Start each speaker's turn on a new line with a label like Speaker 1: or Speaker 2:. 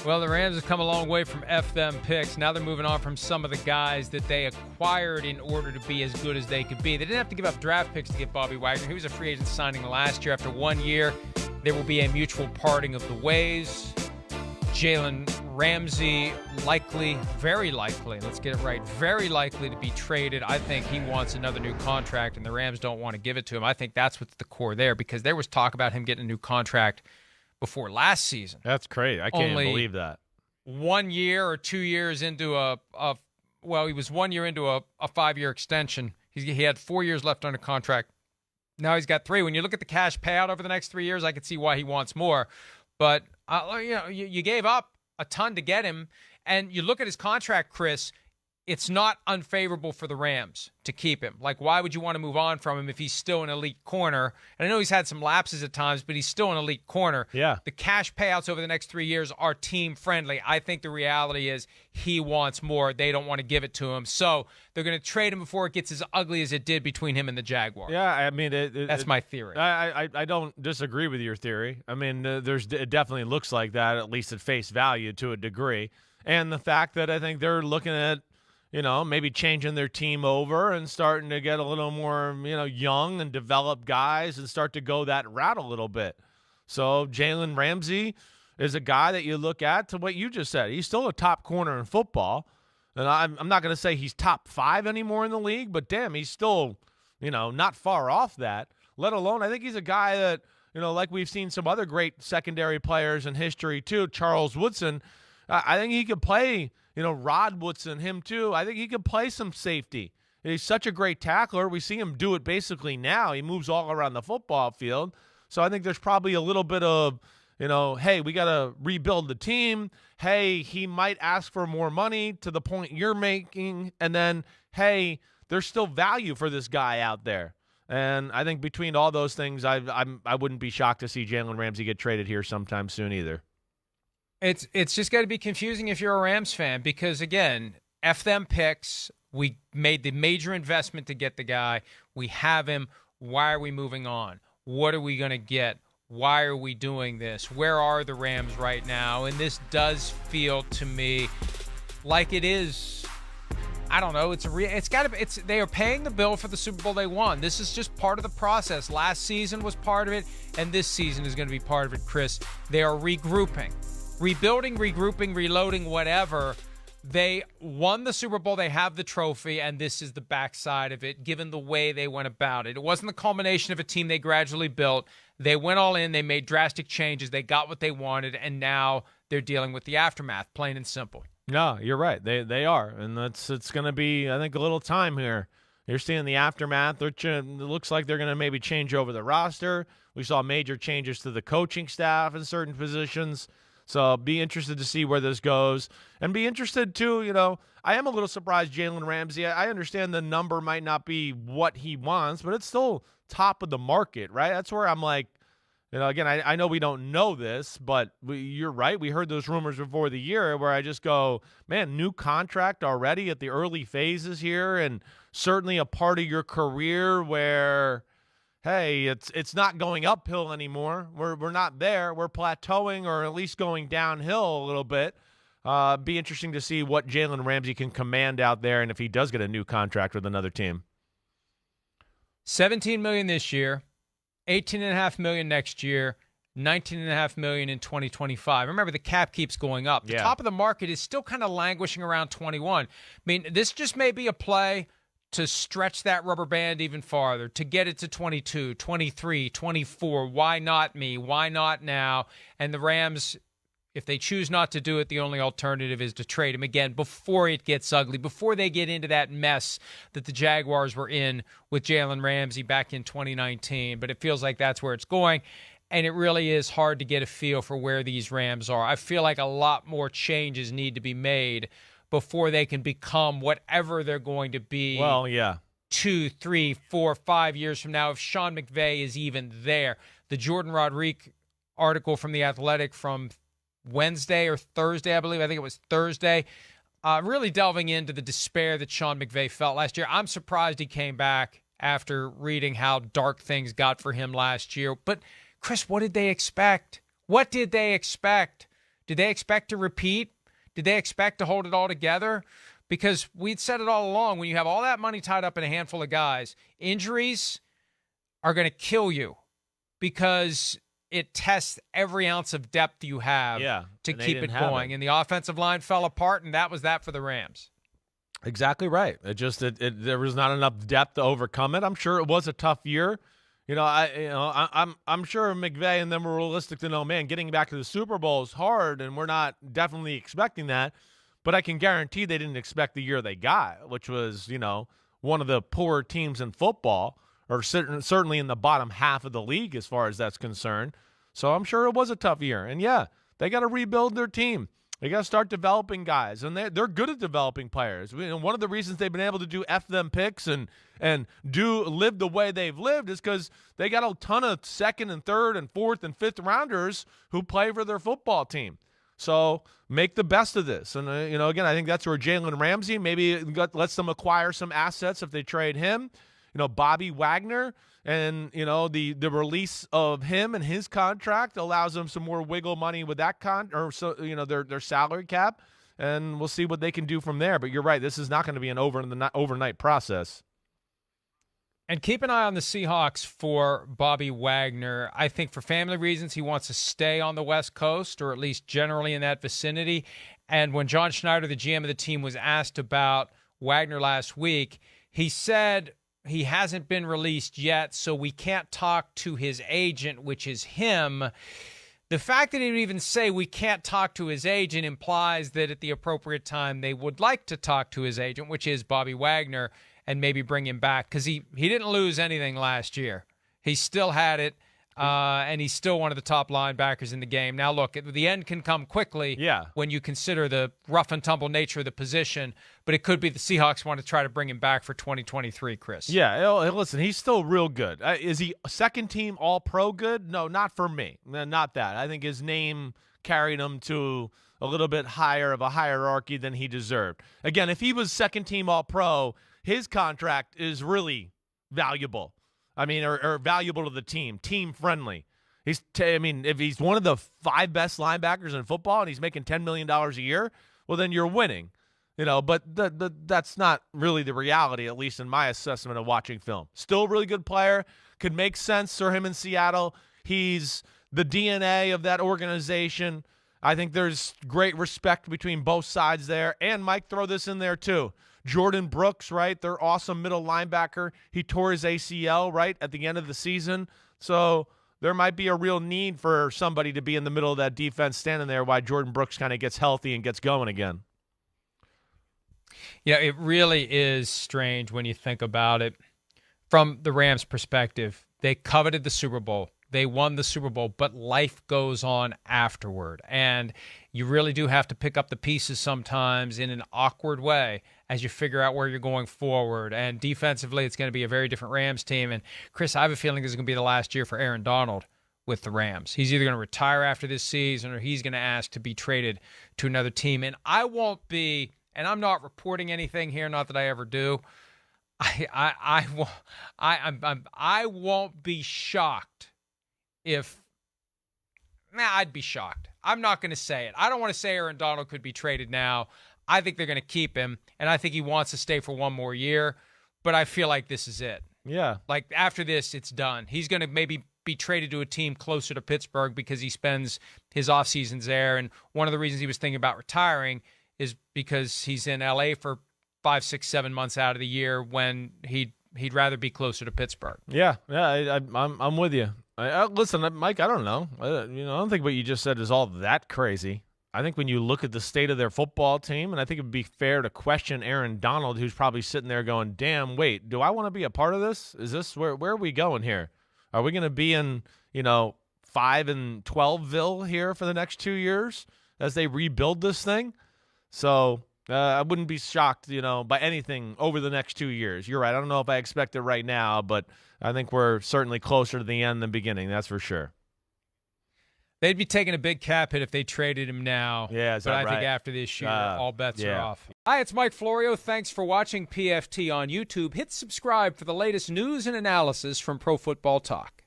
Speaker 1: Well, the Rams have come a long way from F them picks. Now they're moving on from some of the guys that they acquired in order to be as good as they could be. They didn't have to give up draft picks to get Bobby Wagner. He was a free agent signing last year. After 1 year, there will be a mutual parting of the ways. Jalen Ramsey likely, very likely, let's get it right, very likely to be traded. I think he wants another new contract, and the Rams don't want to give it to him. I think that's what's the core there, because there was talk about him getting a new contract before last season.
Speaker 2: That's crazy. I can't even believe that. 1
Speaker 1: year or 2 years into he was 1 year into a 5-year extension. He had 4 years left under contract. Now he's got 3. When you look at the cash payout over the next 3 years, I can see why he wants more. But you gave up a ton to get him, and you look at his contract, Chris. It's not unfavorable for the Rams to keep him. Like, why would you want to move on from him if he's still an elite corner? And I know he's had some lapses at times, but he's still an elite corner.
Speaker 2: Yeah.
Speaker 1: The cash payouts over the next 3 years are team-friendly. I think the reality is he wants more. They don't want to give it to him. So they're going to trade him before it gets as ugly as it did between him and the Jaguars.
Speaker 2: Yeah, I mean,
Speaker 1: that's my theory.
Speaker 2: I don't disagree with your theory. I mean, it definitely looks like that, at least at face value to a degree. And the fact that I think they're looking at, maybe changing their team over and starting to get a little more, young and develop guys and start to go that route a little bit. So Jalen Ramsey is a guy that you look at to what you just said. He's still a top corner in football. And I'm not going to say he's top 5 anymore in the league, but damn, he's still, not far off that. Let alone, I think he's a guy that, like we've seen some other great secondary players in history too, Charles Woodson. I think he could play, Rod Woodson, him too. I think he could play some safety. He's such a great tackler. We see him do it basically now. He moves all around the football field. So I think there's probably a little bit of, hey, we got to rebuild the team. Hey, he might ask for more money to the point you're making. And then, hey, there's still value for this guy out there. And I think between all those things, I wouldn't be shocked to see Jalen Ramsey get traded here sometime soon either.
Speaker 1: It's just got to be confusing if you're a Rams fan because, again, F them picks. We made the major investment to get the guy. We have him. Why are we moving on? What are we going to get? Why are we doing this? Where are the Rams right now? And this does feel to me like it is. I don't know. They are paying the bill for the Super Bowl they won. This is just part of the process. Last season was part of it, and this season is going to be part of it, Chris. They are regrouping. Rebuilding, regrouping, reloading, whatever. They won the Super Bowl. They have the trophy, and this is the backside of it, given the way they went about it. It wasn't the culmination of a team they gradually built. They went all in. They made drastic changes. They got what they wanted, and now they're dealing with the aftermath, plain and simple.
Speaker 2: No, you're right. They are, and it's going to be, I think, a little time here. You're seeing the aftermath. It looks like they're going to maybe change over the roster. We saw major changes to the coaching staff in certain positions. So be interested to see where this goes. And be interested, too, I am a little surprised Jalen Ramsey. I understand the number might not be what he wants, but it's still top of the market, right? That's where I'm like, again, I know we don't know this, but you're right. We heard those rumors before the year where I just go, man, new contract already at the early phases here, and certainly a part of your career where – hey, it's not going uphill anymore. We're not there. We're plateauing or at least going downhill a little bit. Be interesting to see what Jalen Ramsey can command out there and if he does get a new contract with another team.
Speaker 1: $17 million this year, $18.5 million next year, $19.5 million in 2025. Remember, the cap keeps going up. The top of the market is still kind of languishing around 21. I mean, this just may be a play to stretch that rubber band even farther, to get it to 22, 23, 24. Why not me? Why not now? And the Rams, if they choose not to do it, the only alternative is to trade him again before it gets ugly, before they get into that mess that the Jaguars were in with Jalen Ramsey back in 2019. But it feels like that's where it's going, and it really is hard to get a feel for where these Rams are. I feel like a lot more changes need to be made before they can become whatever they're going to be.
Speaker 2: Well, yeah.
Speaker 1: 2, 3, 4, 5 years from now, if Sean McVay is even there. The Jordan Rodriguez article from The Athletic from Wednesday or Thursday, I believe. I think it was Thursday. Really delving into the despair that Sean McVay felt last year. I'm surprised he came back after reading how dark things got for him last year. But, Chris, what did they expect? What did they expect? Did they expect to repeat? Did they expect to hold it all together? Because we'd said it all along, when you have all that money tied up in a handful of guys, injuries are going to kill you because it tests every ounce of depth you have to keep it going. And the offensive line fell apart, and that was that for the Rams.
Speaker 2: Exactly right. There was not enough depth to overcome it. I'm sure it was a tough year. I'm sure McVay and them were realistic to know, man, getting back to the Super Bowl is hard, and we're not definitely expecting that. But I can guarantee they didn't expect the year they got, which was, one of the poorer teams in football, or certainly in the bottom half of the league as far as that's concerned. So I'm sure it was a tough year. And, they got to rebuild their team. They got to start developing guys, and they're good at developing players. One of the reasons they've been able to do F them picks and live the way they've lived is because they got a ton of second and third and fourth and fifth rounders who play for their football team. So make the best of this. And, again, I think that's where Jalen Ramsey maybe lets them acquire some assets if they trade him. Bobby Wagner and, the release of him and his contract allows them some more wiggle money with that their salary cap. And we'll see what they can do from there. But you're right. This is not going to be an overnight process.
Speaker 1: And keep an eye on the Seahawks for Bobby Wagner. I think for family reasons, he wants to stay on the West Coast, or at least generally in that vicinity. And when John Schneider, the GM of the team, was asked about Wagner last week, he said he hasn't been released yet, so we can't talk to his agent, which is him. The fact that he would even say we can't talk to his agent implies that at the appropriate time they would like to talk to his agent, which is Bobby Wagner, and maybe bring him back, because he didn't lose anything last year. He still had it, and he's still one of the top linebackers in the game. Now, look, the end can come quickly when you consider the rough and tumble nature of the position, but it could be the Seahawks want to try to bring him back for 2023, Chris.
Speaker 2: Yeah, listen, he's still real good. Is he second-team All-Pro good? No, not for me. Not that. I think his name carried him to a little bit higher of a hierarchy than he deserved. Again, if he was second-team All-Pro, his contract is really valuable. Or valuable to the team friendly. If he's one of the 5 best linebackers in football and he's making $10 million a year, well, then you're winning. But that's not really the reality, at least in my assessment of watching film. Still a really good player. Could make sense for him in Seattle. He's the DNA of that organization. I think there's great respect between both sides there. And Mike, throw this in there too. Jordan Brooks, right? Their awesome middle linebacker. He tore his ACL, right, at the end of the season. So there might be a real need for somebody to be in the middle of that defense standing there while Jordan Brooks kind of gets healthy and gets going again.
Speaker 1: Yeah, it really is strange when you think about it. From the Rams' perspective, they coveted the Super Bowl. They won the Super Bowl, but life goes on afterward. And you really do have to pick up the pieces sometimes in an awkward way as you figure out where you're going forward. And defensively, it's going to be a very different Rams team. And, Chris, I have a feeling this is going to be the last year for Aaron Donald with the Rams. He's either going to retire after this season or he's going to ask to be traded to another team. And I won't be, and I'm not reporting anything here, not that I ever do, I won't be shocked I'd be shocked. I'm not going to say it. I don't want to say Aaron Donald could be traded now. I think they're going to keep him, and I think he wants to stay for one more year, but I feel like this is it.
Speaker 2: Yeah.
Speaker 1: Like, after this, it's done. He's going to maybe be traded to a team closer to Pittsburgh because he spends his off seasons there, and one of the reasons he was thinking about retiring is because he's in L.A. for 5, 6, 7 months out of the year when he'd rather be closer to Pittsburgh.
Speaker 2: Yeah, I'm with you. Listen, Mike, I don't know. I don't think what you just said is all that crazy. I think when you look at the state of their football team, and I think it would be fair to question Aaron Donald, who's probably sitting there going, damn, wait, do I want to be a part of this? Is this where are we going here? Are we going to be in, 5 and 12ville here for the next 2 years as they rebuild this thing? So I wouldn't be shocked, by anything over the next 2 years. You're right. I don't know if I expect it right now, but I think we're certainly closer to the end than beginning. That's for sure.
Speaker 1: They'd be taking a big cap hit if they traded him now.
Speaker 2: Yeah,
Speaker 1: but I think after this year, all bets are off. Hi, it's Mike Florio. Thanks for watching PFT on YouTube. Hit subscribe for the latest news and analysis from Pro Football Talk.